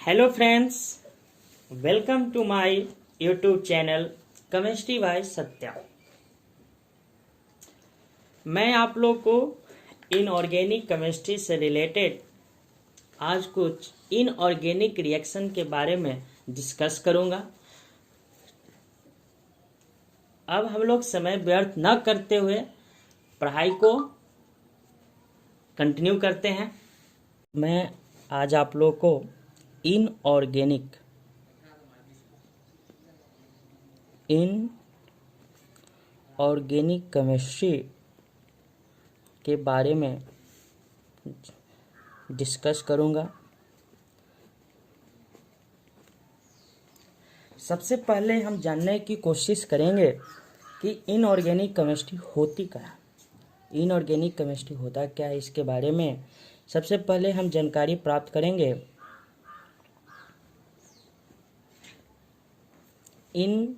Hello friends, welcome to my YouTube channel chemistry by Satya. मैं आप लोग को इनऑर्गेनिक केमिस्ट्री से रिलेटेड आज कुछ इनऑर्गेनिक रिएक्शन के बारे में डिस्कस करूंगा। अब हम लोग समय व्यर्थ न करते हुए पढ़ाई को कंटिन्यू करते हैं। मैं आज आप लोग को इनऑर्गेनिक केमिस्ट्री के बारे में डिस्कस करूंगा। सबसे पहले हम जानने की कोशिश करेंगे कि इनऑर्गेनिक केमिस्ट्री होती क्या है। इनऑर्गेनिक केमिस्ट्री होता क्या है, इसके बारे में सबसे पहले हम जानकारी प्राप्त करेंगे। इनऑर्गेनिक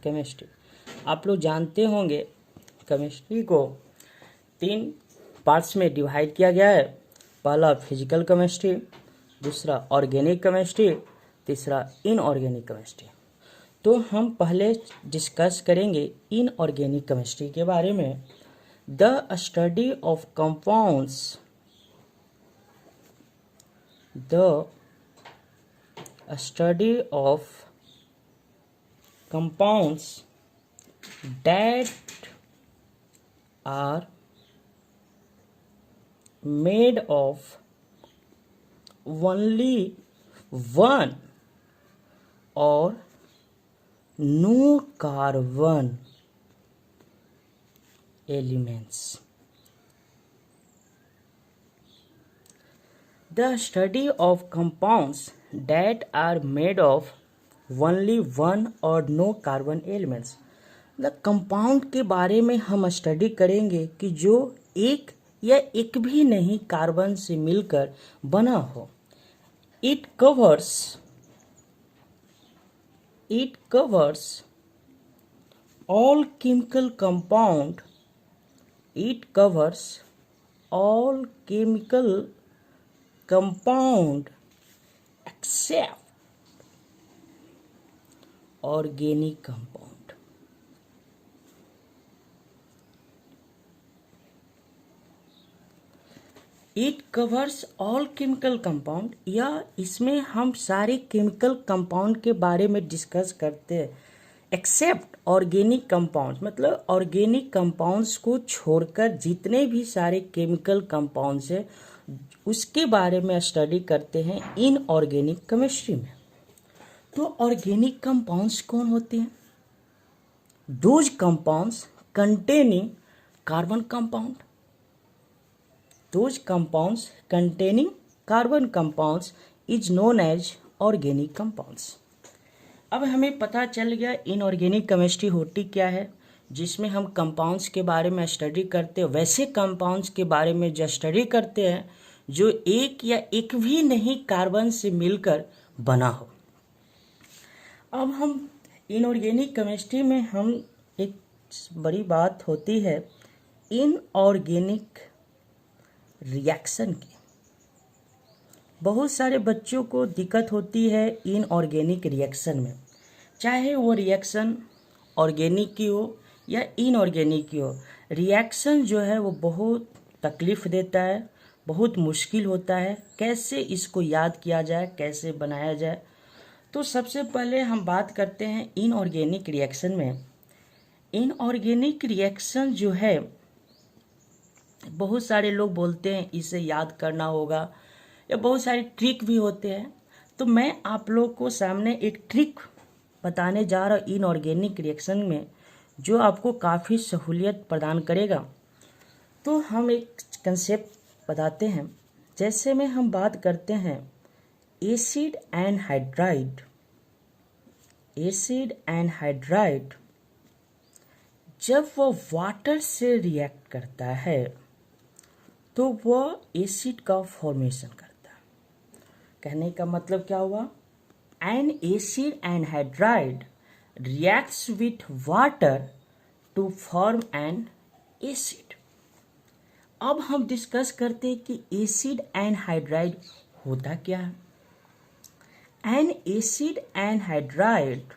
केमिस्ट्री, आप लोग जानते होंगे केमिस्ट्री को 3 पार्ट्स में डिवाइड किया गया है। पहला फिजिकल केमिस्ट्री, दूसरा ऑर्गेनिक केमिस्ट्री, तीसरा इनऑर्गेनिक केमिस्ट्री। तो हम पहले डिस्कस करेंगे इनऑर्गेनिक केमिस्ट्री के बारे में। The study of compounds, the study of compounds that are made of only one or no carbon elements. The study of compounds that are made of only one or no carbon elements. The compound के बारे में हम study करेंगे कि जो एक या एक भी नहीं कार्बन से मिलकर बना हो। It covers all chemical compound, it covers all chemical compound except organic compound. It covers all chemical compound, या इसमें हम सारे केमिकल कंपाउंड के बारे में डिस्कस करते हैं एक्सेप्ट ऑर्गेनिक कंपाउंड। मतलब ऑर्गेनिक कंपाउंड्स को छोड़कर जितने भी सारे केमिकल कंपाउंड्स है उसके बारे में स्टडी करते हैं इनऑर्गेनिक केमिस्ट्री में। तो ऑर्गेनिक कंपाउंड्स कौन होते हैं? Those compounds containing carbon compound, those compounds containing carbon compounds is known as organic compounds. अब हमें पता चल गया इनऑर्गेनिक केमिस्ट्री होती क्या है, जिसमें हम कंपाउंड्स के बारे में स्टडी करते हैं। वैसे कंपाउंड्स के बारे में जो स्टडी करते हैं जो एक या एक भी नहीं कार्बन से मिलकर बना हो। अब हम इनऑर्गेनिक केमिस्ट्री में हम एक बड़ी बात होती है इनऑर्गेनिक रिएक्शन की। बहुत सारे बच्चों को दिक्कत होती है इनऑर्गेनिक रिएक्शन में, चाहे वो रिएक्शन ऑर्गेनिक की हो या इनऑर्गेनिक की हो। रिएक्शन जो है वो बहुत तकलीफ देता है, बहुत मुश्किल होता है। कैसे इसको याद किया जाए, कैसे बनाया जाए। तो सबसे पहले हम बात करते हैं इनऑर्गेनिक रिएक्शन में। इनऑर्गेनिक रिएक्शन जो है बहुत सारे लोग बोलते हैं इसे याद करना होगा, या बहुत सारे ट्रिक भी होते हैं। तो मैं आप लोग को सामने एक ट्रिक बताने जा रहा हूँ इनऑर्गेनिक रिएक्शन में, जो आपको काफ़ी सहूलियत प्रदान करेगा। तो हम एक कंसेप्ट बताते हैं। जैसे में हम बात करते हैं acid and hydride. Acid and hydride जब वह वाटर से रिएक्ट करता है तो वह एसिड का फॉर्मेशन करता है। कहने का मतलब क्या हुआ? An acid and hydride reacts with water to form an acid. अब हम डिस्कस करते हैं कि एसिड एनहाइड्राइड होता क्या है। N acid anhydride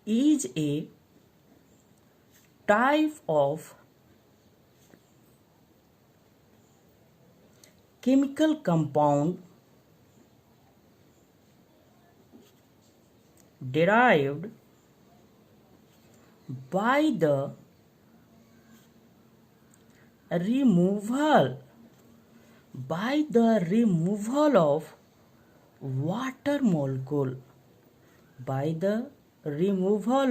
is a type of chemical compound derived by the removal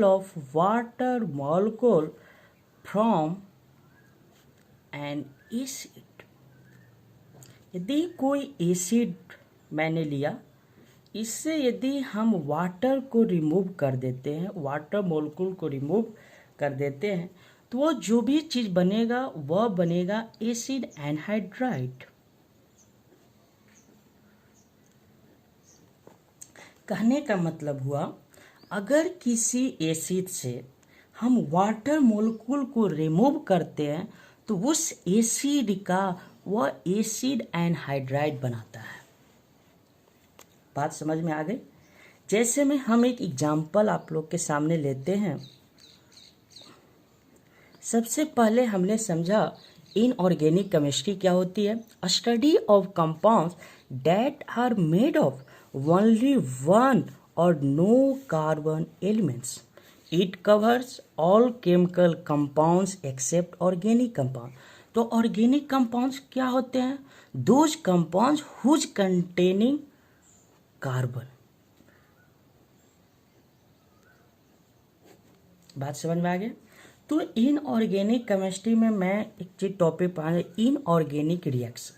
of water molecule from an acid। यदि कोई एसिड मैंने लिया, इससे यदि हम वाटर को रिमूव कर देते हैं, वाटर मोलिक्यूल को रिमूव कर देते हैं, तो वो जो भी चीज बनेगा वह बनेगा एसिड एनहाइड्राइड। कहने का मतलब हुआ, अगर किसी एसिड से हम वाटर मोलिक्यूल को रिमूव करते हैं तो उस एसिड का वह एसिड एनहाइड्राइड बनाता है। बात समझ में आ गई? जैसे में हम एक एग्जाम्पल आप लोग के सामने लेते हैं। सबसे पहले हमने समझा इनऑर्गेनिक केमिस्ट्री क्या होती है। Study of compounds that are made of only one or no carbon elements. It covers all chemical compounds except organic compound. तो ऑर्गेनिक कंपाउंड्स क्या होते हैं? Those compounds whose containing carbon. बात समझ में आ गया? तो इनऑर्गेनिक केमिस्ट्री में मैं एक चीज टॉपिक पढ़ा, इनऑर्गेनिक रिएक्शन।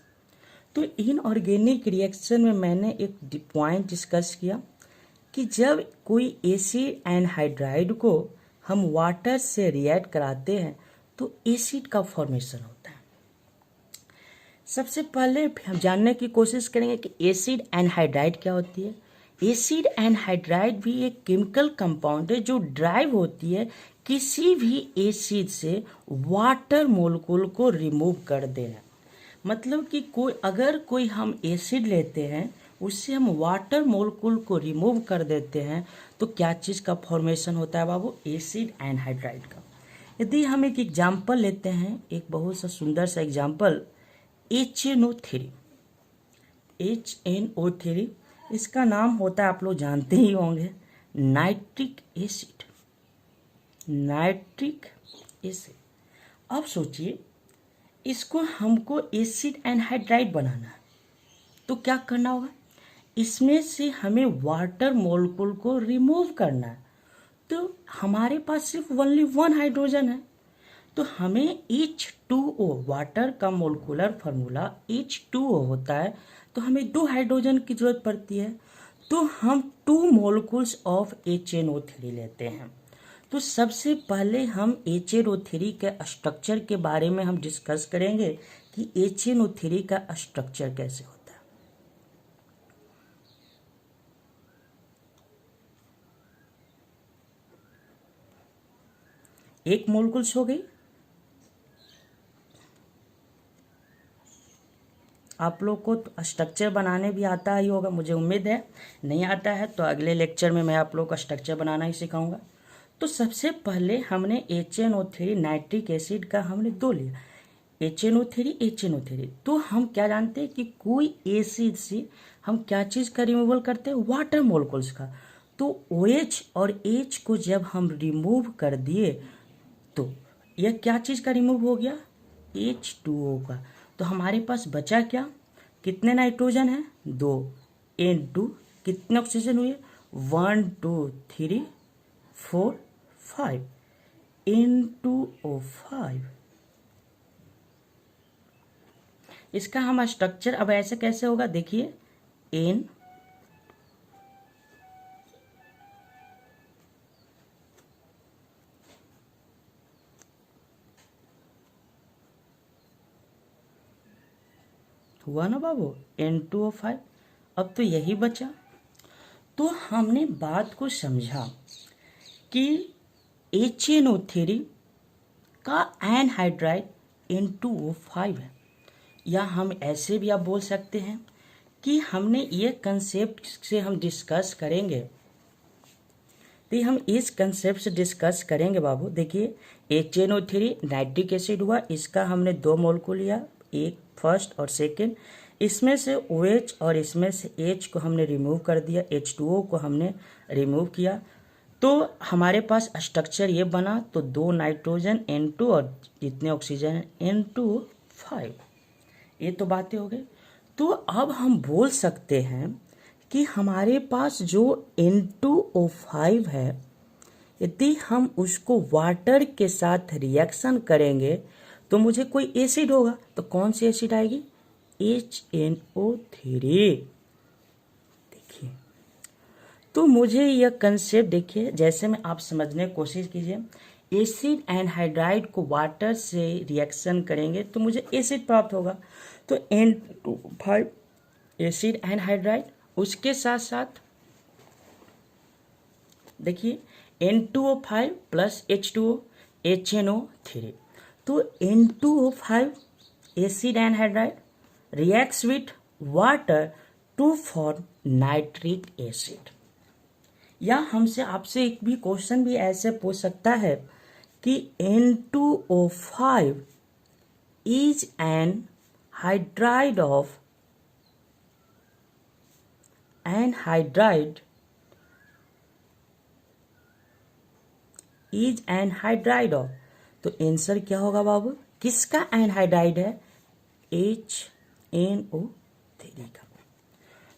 तो इनऑर्गेनिक रिएक्शन में मैंने एक पॉइंट डिस्कस किया कि जब कोई एसिड एनहाइड्राइड को हम वाटर से रिएक्ट कराते हैं तो एसिड का फॉर्मेशन होता है। सबसे पहले हम जानने की कोशिश करेंगे कि एसिड एनहाइड्राइड क्या होती है। एसिड एनहाइड्राइड भी एक केमिकल कंपाउंड है जो ड्राइव होती है किसी भी एसिड से वाटर मोलिक्यूल को रिमूव कर देना। मतलब कि अगर कोई हम एसिड लेते हैं, उससे हम वाटर मोलिक्यूल को रिमूव कर देते हैं, तो क्या चीज़ का फॉर्मेशन होता है बाबू? एसिड एनहाइड्राइड का। यदि हम एक एग्जाम्पल लेते हैं, एक बहुत सा सुंदर सा एग्जाम्पल, HNO3। HNO3 इसका नाम होता है, आप लोग जानते ही होंगे, नाइट्रिक एसिड। Nitric acid. अब सोचिए, इसको हमको एसिड एनहाइड्राइड बनाना है, तो क्या करना होगा? इसमें से हमें वाटर मोलिक्यूल को रिमूव करना है। तो हमारे पास सिर्फ ओनली वन हाइड्रोजन है, तो हमें H2O, वाटर का मोलिकुलर फार्मूला H2O होता है, तो हमें 2 हाइड्रोजन की जरूरत पड़ती है। तो हम 2 मोलिक्यूल्स ऑफ HNO3 लेते हैं। तो सबसे पहले हम HNO3 के स्ट्रक्चर के बारे में हम डिस्कस करेंगे कि HNO3 का स्ट्रक्चर कैसे होता है। एक मोलिक्यूल्स हो गई। आप लोग को तो स्ट्रक्चर बनाने भी आता ही होगा, मुझे उम्मीद है। नहीं आता है तो अगले लेक्चर में मैं आप लोग को स्ट्रक्चर बनाना ही सिखाऊंगा। तो सबसे पहले हमने HNO3 नाइट्रिक एसिड का हमने 2 लिया, HNO3। तो हम क्या जानते हैं कि कोई एसिड से हम क्या चीज़ का रिमूवल करते हैं? वाटर मोलिक्यूल्स का। तो OH और H को जब हम रिमूव कर दिए तो यह क्या चीज़ का रिमूव हो गया? H2O का। तो हमारे पास बचा क्या? कितने नाइट्रोजन है? 2 N2। कितने ऑक्सीजन हुए? 1 2 3 4 5 N2O5। इसका हम स्ट्रक्चर अब ऐसे कैसे होगा, देखिए, N हुआ ना बाबू, N2O5। अब तो यही बचा। तो हमने बात को समझा कि HNO3 का एनहाइड्राइड N2O5 है, या हम ऐसे भी आप बोल सकते हैं कि हमने ये कंसेप्ट से हम डिस्कस करेंगे। तो हम इस कंसेप्ट से डिस्कस करेंगे बाबू। देखिए HNO3 नाइट्रिक एसिड हुआ, इसका हमने 2 मोल लिया, एक फर्स्ट और सेकेंड। इसमें से OH और इसमें से H को हमने रिमूव कर दिया, H2O को हमने रिमूव किया, तो हमारे पास स्ट्रक्चर ये बना। तो 2 नाइट्रोजन N2 और जितने ऑक्सीजन है N2O5। ये तो बातें हो गई। तो अब हम बोल सकते हैं कि हमारे पास जो N2O5 है, यदि हम उसको वाटर के साथ रिएक्शन करेंगे तो मुझे कोई एसिड होगा। तो कौन सी एसिड आएगी? HNO3। देखिए, तो मुझे यह कंसेप्ट देखिए, जैसे में आप समझने की कोशिश कीजिए। एसिड एनहाइड्राइड को वाटर से रिएक्शन करेंगे तो मुझे एसिड प्राप्त होगा। तो N2O5 एसिड एनहाइड्राइड, उसके साथ साथ देखिए N2O5 प्लस H2O HNO3। तो N2O5 acid anhydride reacts with water to form nitric acid. या हमसे आपसे एक भी क्वेश्चन भी ऐसे पूछ सकता है कि N2O5 is an hydride of तो आंसर क्या होगा बाबू? किसका एनहाइड्राइड है? HNO3 का।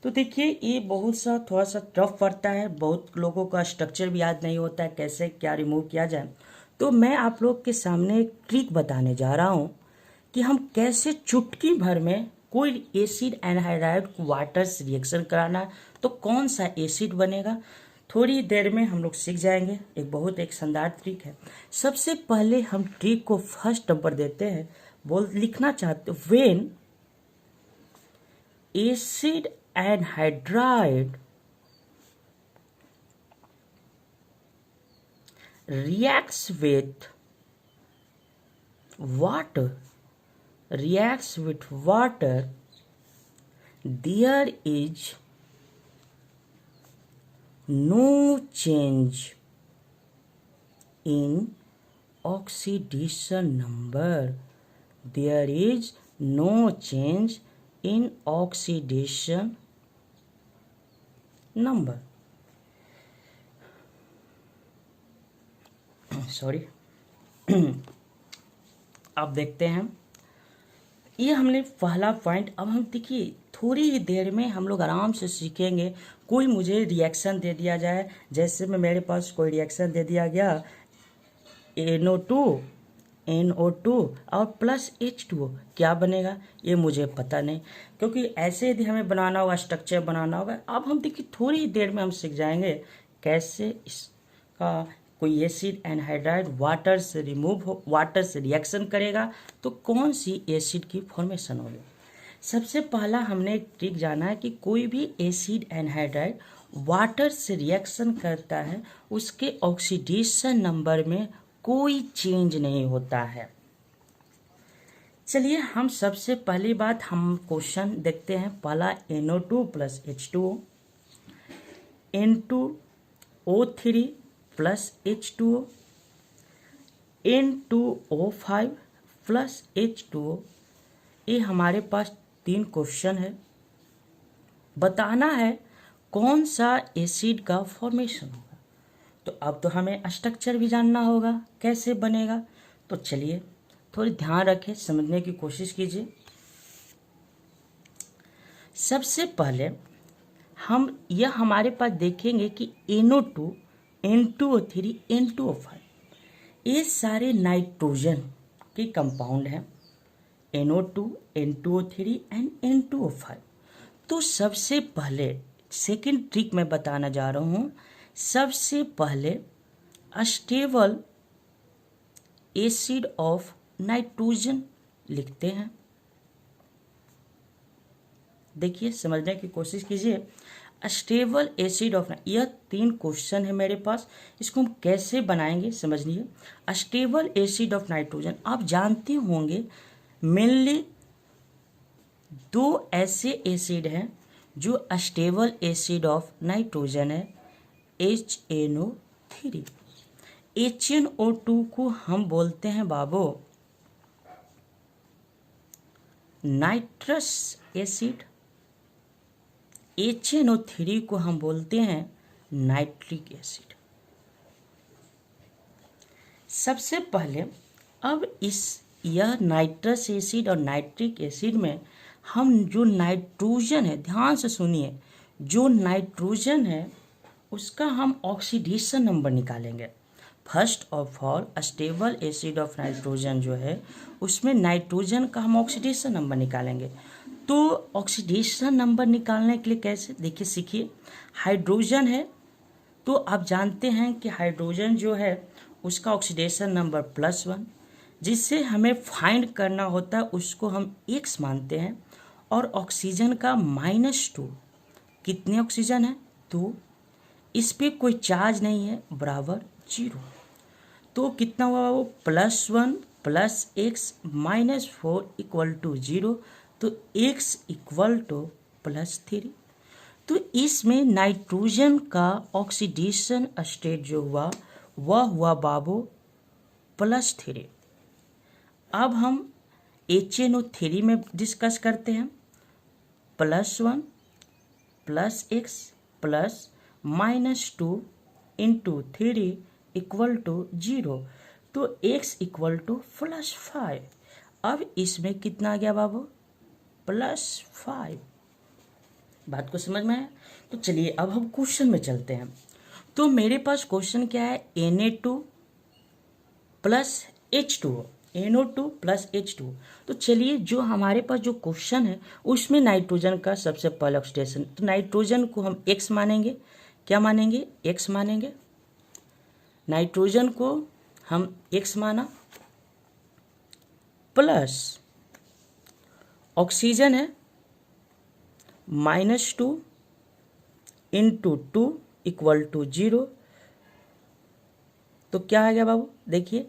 तो देखिए ये बहुत सा थोड़ा सा टफ पड़ता है, बहुत लोगों का स्ट्रक्चर भी याद नहीं होता है, कैसे क्या रिमूव किया जाए। तो मैं आप लोग के सामने एक ट्रिक बताने जा रहा हूँ कि हम कैसे चुटकी भर में कोई एसिड एनहाइड्राइड को वाटर से रिएक्शन कराना है तो कौन सा एसिड बनेगा, थोड़ी देर में हम लोग सीख जाएंगे। एक शानदार ट्रिक है। सबसे पहले हम ट्रिक को फर्स्ट नंबर देते हैं, लिखना चाहते when acid anhydride reacts with water, there is no change in oxidation number. There is no change in oxidation number. Sorry. अब देखते हैं, ये हमने पहला पॉइंट। अब हम देखिए थोड़ी ही देर में हम लोग आराम से सीखेंगे। कोई मुझे रिएक्शन दे दिया जाए, जैसे में मेरे पास कोई रिएक्शन दे दिया गया NO2 और प्लस H2O, क्या बनेगा ये मुझे पता नहीं, क्योंकि ऐसे यदि हमें बनाना होगा, स्ट्रक्चर बनाना होगा। अब हम देखिए थोड़ी देर में हम सीख जाएंगे कैसे इसका कोई एसिड एनहाइड्राइड वाटर से रिएक्शन करेगा तो कौन सी एसिड की फॉर्मेशन होगी। सबसे पहला हमने एक ट्रिक जाना है कि कोई भी एसिड एनहाइड्राइड वाटर से रिएक्शन करता है, उसके ऑक्सीडेशन नंबर में कोई चेंज नहीं होता है। चलिए हम सबसे पहली बात हम क्वेश्चन देखते हैं। पहला NO2 plus H2O, N2O3 plus H2O, N2O5 plus H2O। ये हमारे पास 3 क्वेश्चन है। बताना है कौन सा एसिड का फॉर्मेशन होगा। तो अब तो हमें स्ट्रक्चर भी जानना होगा कैसे बनेगा। तो चलिए थोड़ी ध्यान रखें, समझने की कोशिश कीजिए। सबसे पहले हम यह हमारे पास देखेंगे कि NO2, N2O3, N2O5 ये सारे नाइट्रोजन के कंपाउंड हैं, NO2, N2O3 एंड N2O5। तो सबसे पहले सेकेंड ट्रिक मैं बताना जा रहा हूँ। सबसे पहले स्टेबल एसिड ऑफ नाइट्रोजन लिखते हैं। देखिए समझने की कोशिश कीजिए। स्टेबल एसिड ऑफ, यह 3 क्वेश्चन है मेरे पास, इसको हम कैसे बनाएंगे समझ लीजिए। स्टेबल एसिड ऑफ नाइट्रोजन, आप जानते होंगे मेनली 2 ऐसे एसिड हैं जो स्टेबल एसिड ऑफ नाइट्रोजन है, HNO3। HNO2 को हम बोलते हैं बाबू नाइट्रस एसिड, HNO3 को हम बोलते हैं नाइट्रिक एसिड। सबसे पहले अब यह नाइट्रस एसिड और नाइट्रिक एसिड में हम जो नाइट्रोजन है, ध्यान से सुनिए, जो नाइट्रोजन है उसका हम ऑक्सीडेशन नंबर निकालेंगे। First of all stable acid of nitrogen जो है उसमें नाइट्रोजन का हम ऑक्सीडेशन नंबर निकालेंगे। तो ऑक्सीडेशन नंबर निकालने के लिए कैसे, देखिए सीखिए। हाइड्रोजन है तो आप जानते हैं कि हाइड्रोजन जो है उसका ऑक्सीडेशन नंबर +1, जिससे हमें फाइंड करना होता है उसको हम X मानते हैं, और ऑक्सीजन का -2, कितने ऑक्सीजन है 2, इस पे कोई चार्ज नहीं है, बराबर 0। तो कितना हुआ वो +1 + x -4 = 0, तो x = +3। तो इसमें नाइट्रोजन का ऑक्सीडेशन स्टेट जो हुआ वह हुआ बाबू +3। अब हम HNO3 में डिस्कस करते हैं। +1 + x + -2 × 3 = 0, तो x = +5। अब इसमें कितना आ गया बाबू +5। बात को समझ में आया? तो चलिए अब हम क्वेश्चन में चलते हैं। तो मेरे पास क्वेश्चन क्या है, Na2 + H2O, NO2 + H2O। तो चलिए जो हमारे पास जो क्वेश्चन है उसमें नाइट्रोजन का सबसे पहले ऑक्सीडेशन, तो नाइट्रोजन को हम X मानेंगे। क्या मानेंगे? X मानेंगे। नाइट्रोजन को हम X माना, प्लस ऑक्सीजन है -2 × 2 = 0, तो क्या आ गया बाबू, देखिए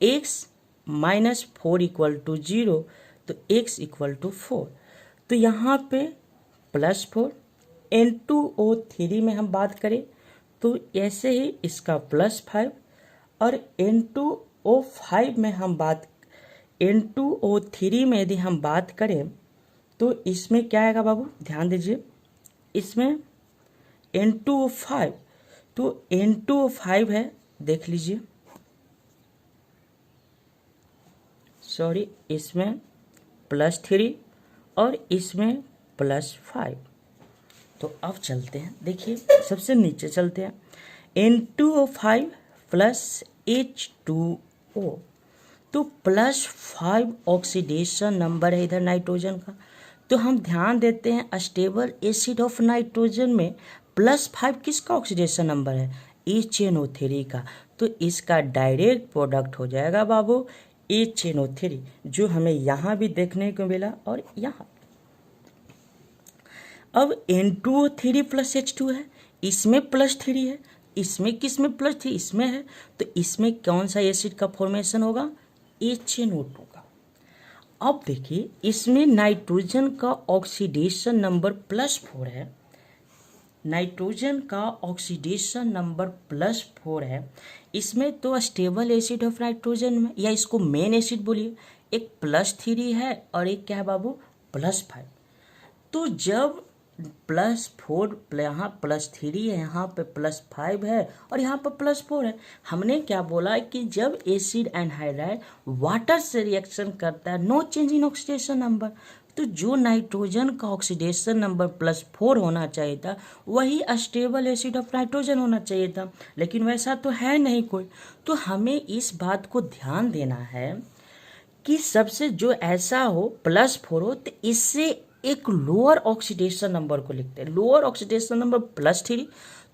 x -4 = 0, तो x = 4। तो यहाँ पे +4, N2O3 में हम बात करें तो ऐसे ही इसका +5, और N2O5 में हम N2O3 में यदि हम बात करें तो इसमें क्या आएगा बाबू, ध्यान दीजिए, इसमें N2O5, तो N2O5 है, देख लीजिए, सॉरी, इसमें +3 और इसमें +5। तो अब चलते हैं, देखिए सबसे नीचे चलते हैं, N2O5 + H2O, तो +5 ऑक्सीडेशन नंबर है इधर नाइट्रोजन का। तो हम ध्यान देते हैं स्टेबल एसिड ऑफ नाइट्रोजन में +5 किसका ऑक्सीडेशन नंबर है, HNO3 का। तो इसका डायरेक्ट प्रोडक्ट हो जाएगा बाबू HNO3, जो हमें यहाँ भी देखने को मिला और यहाँ। अब N2O3 + H2 है, इसमें +3 है, इसमें किसमें +3, इसमें है, तो इसमें कौन सा एसिड का फॉर्मेशन होगा, HNO2 का। अब देखिए इसमें नाइट्रोजन का ऑक्सीडेशन नंबर +4 है, नाइट्रोजन का ऑक्सीडेशन नंबर +4 है। इसमें तो स्टेबल एसिड ऑफ नाइट्रोजन में, या इसको मेन एसिड बोलिए, एक +3 है और एक क्या है बाबू +5। तो जब +4 यहाँ +3 है, यहाँ पे +5 है और यहाँ पे +4 है, हमने क्या बोला कि जब एसिड एनहाइड्राइड वाटर से रिएक्शन करता है, no change in oxidation number, तो जो नाइट्रोजन का ऑक्सीडेशन नंबर +4 होना चाहिए था वही स्टेबल एसिड ऑफ नाइट्रोजन होना चाहिए था, लेकिन वैसा तो है नहीं कोई। तो हमें इस बात को ध्यान देना है कि सबसे जो ऐसा हो +4 हो, तो इससे एक लोअर ऑक्सीडेशन नंबर को लिखते हैं, लोअर ऑक्सीडेशन नंबर +3।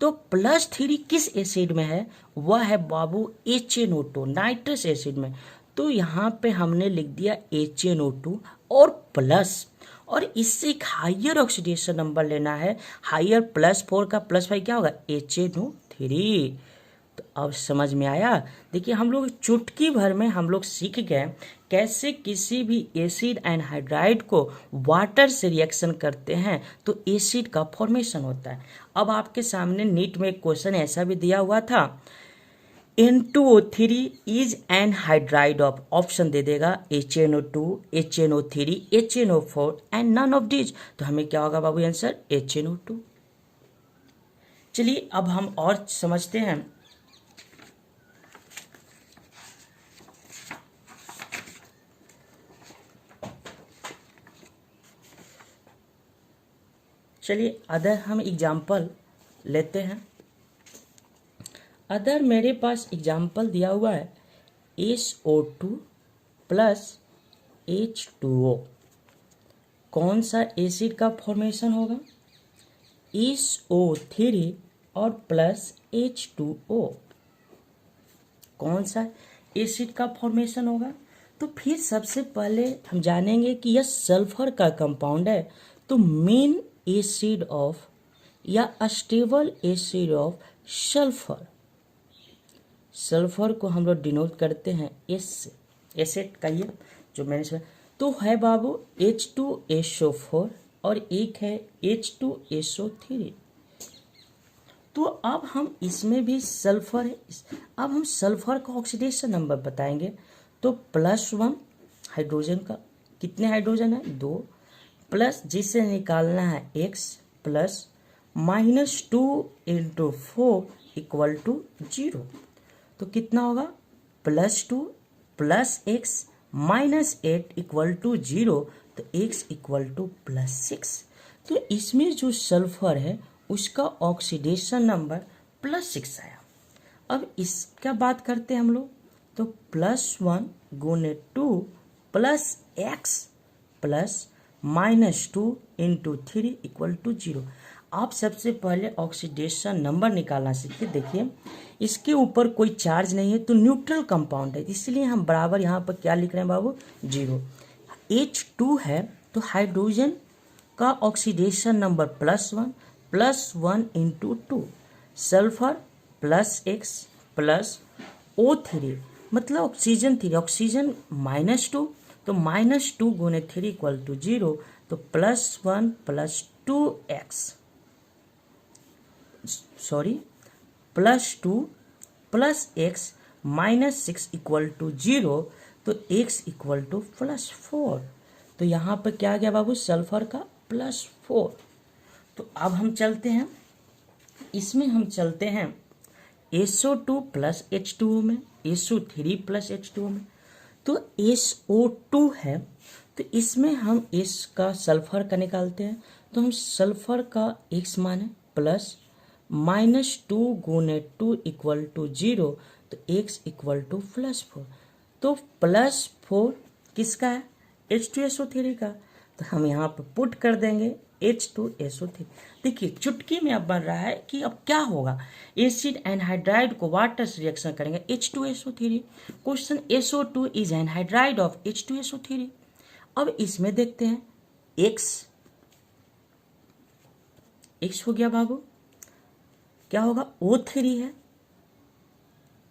तो +3 किस एसिड में है, वह है बाबू HNO2, नाइट्रस एसिड में। तो यहाँ पे हमने लिख दिया HNO2 और प्लस और इससे एक हायर ऑक्सीडेशन नंबर लेना है। हायर +4 का +5 क्या होगा, HNO3। तो अब समझ में आया। देखिए हम लोग चुटकी भर में हम लोग सीख गए कैसे किसी भी एसिड एनहाइड्राइड को वाटर से रिएक्शन करते हैं तो एसिड का फॉर्मेशन होता है। अब आपके सामने नीट में एक क्वेश्चन ऐसा भी दिया हुआ था, N2O3 is anhydride of, option दे देगा HNO2, HNO3, HNO4 and none of this. तो हमें क्या होगा बाबू आंसर, HNO2। चलिए अब हम और समझते हैं। चलिए अदर हम एग्जाम्पल लेते हैं। अदर मेरे पास एग्जाम्पल दिया हुआ है SO2 प्लस H2O। कौन सा एसिड का फॉर्मेशन होगा, SO3 और प्लस H2O। कौन सा एसिड का फॉर्मेशन होगा, तो फिर सबसे पहले हम जानेंगे कि यह सल्फर का कंपाउंड है। तो मेन एसिड ऑफ या stable acid of sulphur, sulphur को हम लोग डिनोट करते हैं एस से, एसिड का ये जो मैंने तो है बाबू H2SO4 और एक है H2SO3। तो अब हम इसमें भी सल्फर है, अब हम सल्फर का ऑक्सीडेशन नंबर बताएंगे। तो +1 हाइड्रोजन का, कितने हाइड्रोजन है, 2, प्लस जिसे निकालना है x प्लस -2 × 4 = 0। तो कितना होगा, +2 प्लस x -8 = 0। तो x = +6। तो इसमें जो सल्फर है उसका ऑक्सीडेशन नंबर +6 आया। अब इसका बात करते हैं हम लोग। तो +1 × 2 प्लस x प्लस -2 × 3 = 0। आप सबसे पहले ऑक्सीडेशन नंबर निकालना सीखिए। देखिए इसके ऊपर कोई चार्ज नहीं है तो न्यूट्रल कंपाउंड है, इसलिए हम बराबर यहाँ पर क्या लिख रहे हैं बाबू, 0। H2 है तो हाइड्रोजन का oxidation number +1 +1 × 2, sulphur +x plus O3 मतलब ऑक्सीजन 3, ऑक्सीजन -2 तो -2 × 3 = 0। तो +1 + 2x +2 प्लस x -6 = 0। तो x = +4। तो यहाँ पर क्या आ गया बाबू, सल्फर का +4। तो अब हम चलते हैं, इसमें हम चलते हैं SO2 प्लस H2O में, SO3 प्लस H2O में। तो SO2 है तो इसमें हम S का सल्फर का निकालते हैं। तो हम सल्फर का x माने प्लस -2 × 2 = 0। तो x = +4। तो +4 किसका है, H2SO3 का। तो हम यहाँ पर पुट कर देंगे H2SO3। देखिए चुटकी में अब बन रहा है कि अब क्या होगा, एसिड एनहाइड्राइड को वाटर से रिएक्शन करेंगे H2SO3। Question SO2 is anhydride of H2SO3। अब इसमें देखते हैं x हो गया बाबू, क्या होगा, O3 है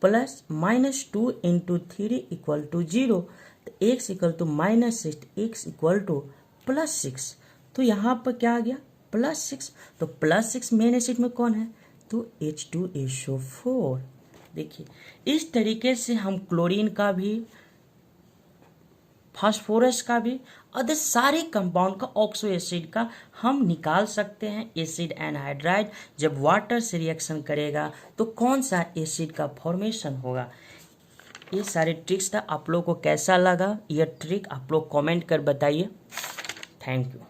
प्लस -2 × 3 = 0। तो x = -6, x = +6। तो यहाँ पर क्या आ गया, +6। तो +6 मेन एसिड में कौन है, तो H2SO4। देखिए इस तरीके से हम क्लोरीन का भी, फास्फोरस का भी, अदर सारे कंपाउंड का, ऑक्सो एसिड का हम निकाल सकते हैं। एसिड एनहाइड्राइड जब वाटर से रिएक्शन करेगा तो कौन सा एसिड का फॉर्मेशन होगा। ये सारे ट्रिक्स था, आप लोग को कैसा लगा यह ट्रिक आप लोग कमेंट कर बताइए। Thank you.